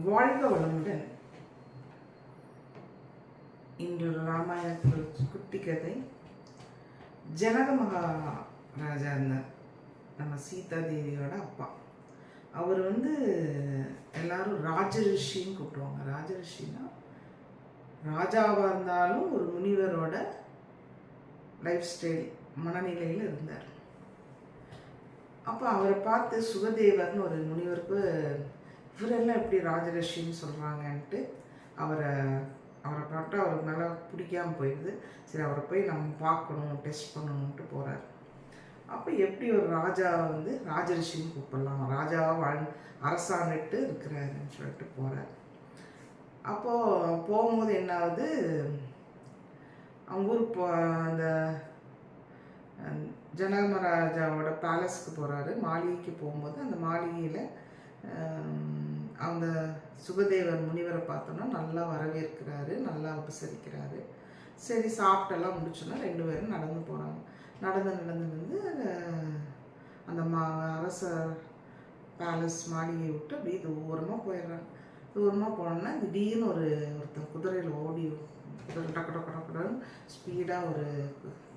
வாழ்க வளமுடன். இன்று ராமாயணத்தில் குட்டி கதை. ஜனக மகாராஜா இருந்தார், நம்ம சீதா தேவியோட அப்பா. அவர் எல்லாரும் ராஜரிஷின்னு கூப்பிடுவாங்க. ராஜரிஷின்னா ராஜாவாக இருந்தாலும் ஒரு முனிவரோட லைஃப் ஸ்டைல் மனநிலையில் இருந்தார். அப்போ அவரை பார்த்து சுகதேவர்னு ஒரு முனிவருக்கு இவரெல்லாம் எப்படி ராஜரிஷின்னு சொல்கிறாங்கன்ட்டு அவரை பார்த்து அவருக்கு நல்லா பிடிக்காமல் போயிடுது. சரி, அவரை போய் நம்ம பார்க்கணும், டெஸ்ட் பண்ணணுன்ட்டு போகிறார். அப்போ எப்படி ஒரு ராஜாவை ராஜரிஷின்னு கூப்பிடலாம், ராஜாவாக அரசாண்டுட்டு இருக்கிறாருன்னு சொல்லிட்டு போகிறார். அப்போது போகும்போது என்ன ஆகுது, அவங்க ஊருக்கு அந்த ஜனக மகாராஜாவோட பேலஸ்க்கு போகிறாரு. மாளிகைக்கு போகும்போது அந்த மாளிகையில் அந்த சுகதேவர் முனிவரை பார்த்தோன்னா நல்லா வரவேற்கிறாரு, நல்லா உபசரிக்கிறாரு. சரி, சாப்பிட்டெல்லாம் முடிச்சோன்னா 2 பேரும் நடந்து போகிறாங்க. நடந்து அந்த அரச பேலஸ் மாளிகையை விட்டு அப்படியே தூரமாக போயிடுறாங்க. தூரமாக போனோன்னா திடீர்னு ஒருத்தன் குதிரையில் ஓடி டக்கு ஸ்பீடாக ஒரு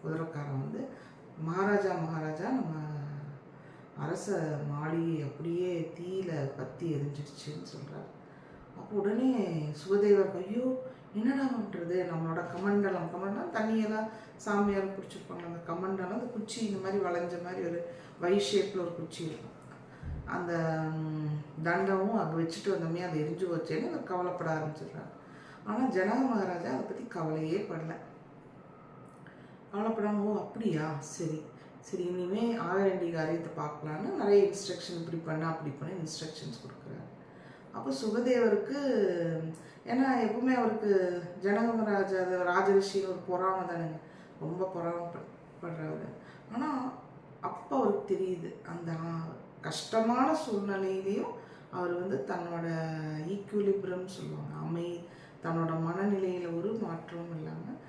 குதிரைக்காரன் மகாராஜா நம்ம அரச மாளிகை அப்படியே தீயில பற்றி எரிஞ்சிடுச்சுன்னு சொல்கிறார். அப்போ உடனே சுகதேவர், ஐயோ என்னடா பண்ணுறது, நம்மளோட கமண்டலம் தண்ணியெல்லாம் சாமியார் பிடிச்சிருப்பாங்க. அந்த கமண்டலம், அந்த குச்சி இந்த மாதிரி வளைஞ்ச மாதிரி ஒரு வை ஷேப்பில் ஒரு குச்சி இருக்கும். அந்த தண்டமும் அங்கே வச்சுட்டு வந்தோமே அது எரிஞ்சு வச்சேன்னு அதை கவலைப்பட ஆரம்பிச்சிடுறாரு. ஆனால் ஜனக மகாராஜா அதை பற்றி கவலையே படல. கவலைப்படாம, ஓ அப்படியா, சரி இனிமே ஆக வேண்டிய காரியத்தை பார்க்கலான்னு நிறைய இன்ஸ்ட்ரக்ஷன், இப்படி பண்ண அப்படி பண்ண இன்ஸ்ட்ரக்ஷன்ஸ் கொடுக்குறாரு. அப்போ சுகதேவருக்கு, ஏன்னா எப்பவுமே அவருக்கு ஜனக மகாராஜா ராஜரிஷின்னு ஒரு பொறாமை தானுங்க, ரொம்ப பொறாமப்படுறாரு. ஆனால் அப்போ அவருக்கு தெரியுது, அந்த கஷ்டமான சூழ்நிலையிலையும் அவர் தன்னோட ஈக்குவலிபிரம் சொல்லுவாங்க, தன்னோட மனநிலையில் ஒரு மாற்றமும் இல்லாமல்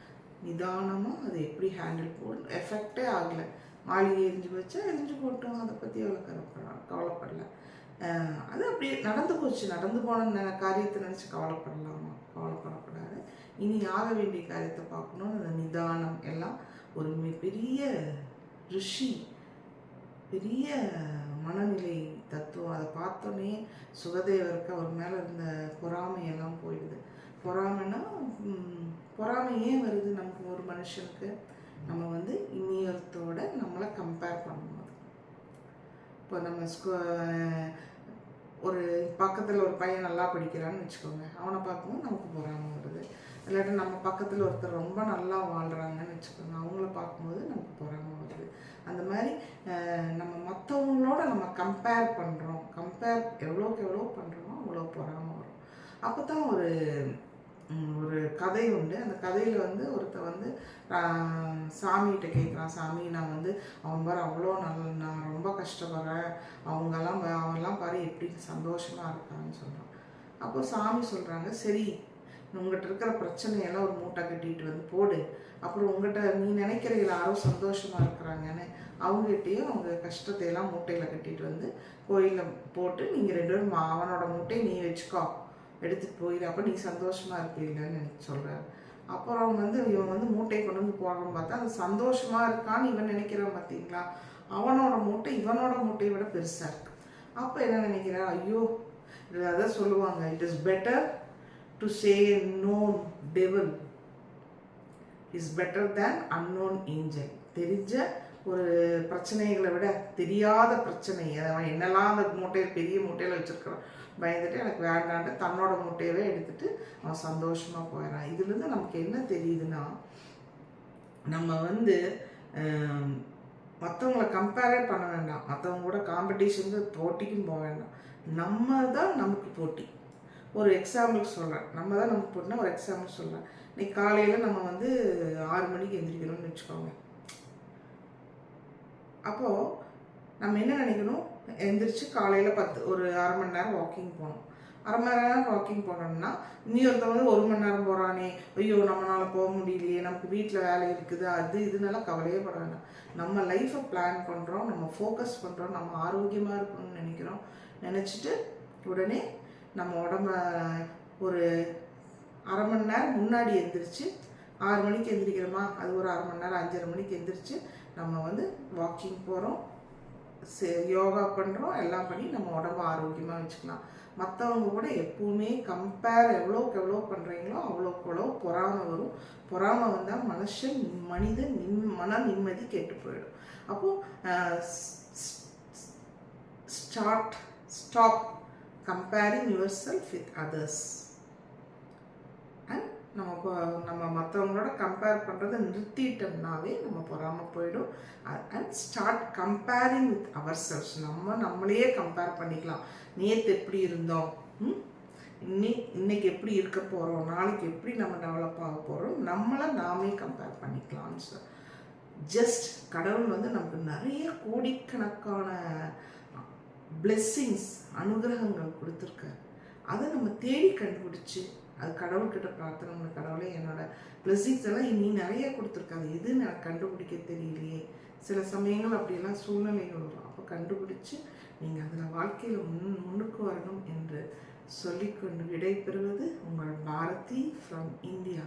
நிதானமாக அதை எப்படி ஹேண்டில் போடணும், எஃபெக்டே ஆகலை. மாளிகை எரிஞ்சு வச்சா எரிஞ்சு போட்டோம், அதை பற்றி அவ்வளோ கவலைப்படல. அது அப்படியே நடந்து போச்சு. நடந்து போன காரியத்தை நினச்சி கவலைப்படக்கூடாது. இனி ஆக வேண்டிய காரியத்தை பார்க்கணும்னு அந்த நிதானம் எல்லாம் ஒரு பெரிய ரிஷி, பெரிய மனநிலை தத்துவம். அதை பார்த்தோன்னே சுகதேவருக்கு அவர் மேலே இருந்த பொறாமையெல்லாம் போயிடுது. பொறாமை ஏன் வருது நமக்கு? ஒரு மனுஷனுக்கு நம்ம இன்னொருத்தோட நம்மளை கம்பேர் பண்ணும்போது, இப்போ நம்ம ஒரு பக்கத்தில் ஒரு பையன் நல்லா படிக்கிறான்னு வச்சுக்கோங்க, அவனை பார்க்கும்போது நமக்கு பொறாமை வருது. இல்லாட்டி நம்ம பக்கத்தில் ஒருத்தர் ரொம்ப நல்லா வாழ்கிறாங்கன்னு வச்சுக்கோங்க, அவங்கள பார்க்கும்போது நமக்கு பொறாமை வருது. அந்த மாதிரி நம்ம மற்றவங்களோட நம்ம கம்பேர் எவ்வளோக்கு எவ்வளோ பண்ணுறோமோ அவ்வளோ பொறாமை வரும். அப்போ தான் ஒரு கதை உண்டு. அந்த கதையில் ஒருத்தர் சாமிகிட்ட கேட்குறான், சாமி நான் அவன் பாரு அவ்வளோ நான் ரொம்ப கஷ்டப்படுறேன், அவன்லாம் பாரு எப்படி சந்தோஷமாக இருக்கான்னு சொல்கிறான். அப்போ சாமி சொல்கிறாங்க, சரி உங்கள்கிட்ட இருக்கிற பிரச்சனையெல்லாம் ஒரு மூட்டை கட்டிட்டு போடு, அப்புறம் உங்கள்கிட்ட நீ நினைக்கிற யாரும் சந்தோஷமாக இருக்கிறாங்கன்னு அவங்ககிட்டையும் அவங்க கஷ்டத்தையெல்லாம் மூட்டையில் கட்டிட்டு கோயிலில் போட்டு நீங்கள் 2 பேரும் அவனோட மூட்டையை நீ வச்சுக்கோ, எடுத்துகிட்டு போயிடு, அப்போ நீ சந்தோஷமாக இருப்பீங்கன்னு எனக்கு சொல்கிறார். அப்புறம் இவன் மூட்டையை கொண்டு போடுறோன்னு பார்த்தா அது சந்தோஷமாக இருக்கான்னு இவன் நினைக்கிறான். பார்த்தீங்களா, அவனோட மூட்டை இவனோட மூட்டையை விட பெருசாக இருக்கு. அப்போ என்ன நினைக்கிறான், ஐயோ அதான் சொல்லுவாங்க, it is better to say known devil is better than unknown angel. தெரிஞ்ச ஒரு பிரச்சனைகளை விட தெரியாத பிரச்சனை, அவன் என்னெல்லாம் அந்த மூட்டையில் பெரிய மூட்டையில் வச்சுருக்கிறான், பயந்துட்டு எனக்கு வேண்டான்ட்டு தன்னோட மூட்டையவே எடுத்துகிட்டு அவன் சந்தோஷமாக போயிடறான். இதுலேருந்து நமக்கு என்ன தெரியுதுன்னா, நம்ம மற்றவங்கள கம்பேரே பண்ண வேண்டாம், மற்றவங்க கூட காம்படிஷனுக்கு போட்டிக்கும் போக வேண்டாம், நம்ம தான் நமக்கு போட்டி. ஒரு எக்ஸாம்பிளுக்கு சொல்கிறேன், நம்ம தான் நமக்கு போட்டினா ஒரு எக்ஸாம்பிள் சொல்கிறேன். இன்னைக்கு காலையில் நம்ம 6 மணிக்கு எந்திரிக்கணும்னு வச்சுக்கோங்க. அப்போது நம்ம என்ன நினைக்கணும், எந்திரிச்சு காலையில் ஒரு அரை மணி நேரம் வாக்கிங் போகணும். அரை மணி நேரம் வாக்கிங் போனோம்னா இன்னொருத்தவங்க 1 மணி நேரம் போகிறானே, ஐயோ நம்மளால் போக முடியலையே, நமக்கு வீட்டில் வேலை இருக்குது, இதுனால கவலையே பட வேண்டாம். நம்ம லைஃப்பை பிளான் பண்ணுறோம், நம்ம ஃபோக்கஸ் பண்ணுறோம், நம்ம ஆரோக்கியமாக இருக்கணும்னு நினைச்சிட்டு உடனே நம்ம உடம்ப ஒரு அரை மணி நேரம் முன்னாடி எந்திரிச்சு 6 மணிக்கு எந்திரிக்கிறோமா, அது ஒரு அரை மணி நேரம் 5:30 மணிக்கு எந்திரிச்சு நம்ம வந்து வாக்கிங் போகிறோம், யோகா பண்ணுறோம், எல்லாம் பண்ணி நம்ம உடம்ப ஆரோக்கியமாக வச்சுக்கலாம். மற்றவங்க கூட எப்பவுமே கம்பேர் எவ்வளோக்கு எவ்வளோ பண்ணுறீங்களோ அவ்வளோக்கு எவ்வளோ பொறாமை வரும். பொறாமை வந்தால் மனிதன் மன நிம்மதி கெட்டு போயிடும். அப்போது stop comparing yourself with others. And நம்ம மற்றவங்களோட கம்பேர் பண்ணுறதை நிறுத்திட்டோம்னாவே நம்ம பொறாமல் போயிடும். And start comparing with ourselves. நம்மளையே கம்பேர் பண்ணிக்கலாம். நேற்று எப்படி இருந்தோம், இன்னைக்கு எப்படி இருக்க போகிறோம், நாளைக்கு எப்படி நம்ம டெவலப் ஆக போகிறோம், நம்மளை நாமே கம்பேர் பண்ணிக்கலாம்னு சார். ஜஸ்ட் கடவுள் வந்து நமக்கு நிறைய கோடிக்கணக்கான பிளெஸ்ஸிங்ஸ் அனுகிரகங்கள் கொடுத்துருக்காரு. அதை நம்ம தேடி கண்டுபிடிச்சி அது கடவுள்கிட்ட பிரார்த்தனை பண்ண, கடவுளே என்னோட பிளெஸ்ஸிங்ஸ் எல்லாம் நீ நிறைய கொடுத்துருக்காது, எதுன்னு எனக்கு கண்டுபிடிக்க தெரியலையே. சில சமயங்கள் அப்படியெல்லாம் சூழ்நிலைகள் வரும். அப்போ கண்டுபிடிச்சு நீங்கள் அதில் வாழ்க்கையில் முன்னுக்கு வரணும் என்று சொல்லிக்கொண்டு விடை பெறுவது உங்கள் பாரதி ஃப்ரம் இந்தியா.